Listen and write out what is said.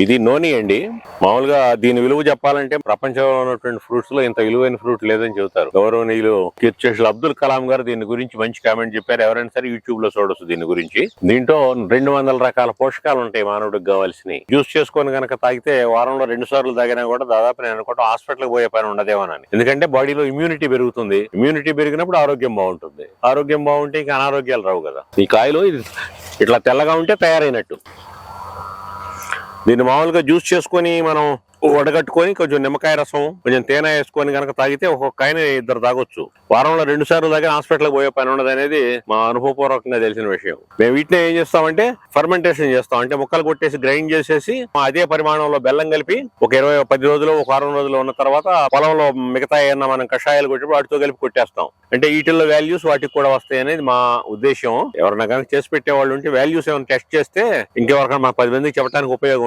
ఇది నోని అండి. మామూలుగా దీని విలువ చెప్పాలంటే ప్రపంచంలో ఉన్నటువంటి ఫ్రూట్స్ లో ఇంత విలువైన ఫ్రూట్ లేదని చెబుతారు. గౌరవనీయులు కీర్తిశేషులు అబ్దుల్ కలాం గారు దీని గురించి మంచి కామెంట్ చెప్పారు. ఎవరైనా సరే యూట్యూబ్ లో చూడొచ్చు దీని గురించి. దీంట్లో 200 రకాల పోషకాలు ఉంటాయి మానవుడికి కావాల్సినవి. జ్యూస్ చేసుకొని కనుక తాగితే వారంలో 2 సార్లు తాగినా కూడా దాదాపు నేను అనుకుంటా హాస్పిటల్ పోయే పని ఉండదేమోనని. ఎందుకంటే బాడీలో ఇమ్యూనిటీ పెరుగుతుంది. ఇమ్యూనిటీ పెరిగినప్పుడు ఆరోగ్యం బాగుంటుంది. ఆరోగ్యం బాగుంటే ఇంకా అనారోగ్యాలు రావు కదా. ఈ కాయలు ఇట్లా తెల్లగా ఉంటే తయారైనట్టు. దీన్ని మామూలుగా జ్యూస్ చేసుకొని మనం వడగట్టుకొని కొంచెం నిమ్మకాయ రసం కొంచెం తేనె వేసుకొని కనుక తాగితే ఒక్కొక్క కాయని 2 తాగొచ్చు. వారంలో 2 సార్లు తాగి హాస్పిటల్కి పోయే పని ఉండదు అనేది మా అనుభవపూర్వకంగా తెలిసిన విషయం. మేము వీటిని ఏం చేస్తామంటే ఫర్మెంటేషన్ చేస్తాం. అంటే ముక్కలు కొట్టేసి గ్రైండ్ చేసేసి అదే పరిమాణంలో బెల్లం కలిపి ఒక 10 రోజులు ఒక వారం రోజులు ఉన్న తర్వాత పొలంలో మిగతా ఏమన్నా మనం కషాయాలు కొట్టి వాటితో కలిపి కొట్టేస్తాం. అంటే వీటిల్లో వాల్యూస్ వాటికి కూడా వస్తాయి అనేది మా ఉద్దేశం. ఎవరైనా కనుక చేసి పెట్టే వాళ్ళు ఉంటే వాల్యూస్ ఏమైనా టెస్ట్ చేస్తే ఇంకెవరికైనా మా 10 మందికి చెప్పడానికి ఉపయోగం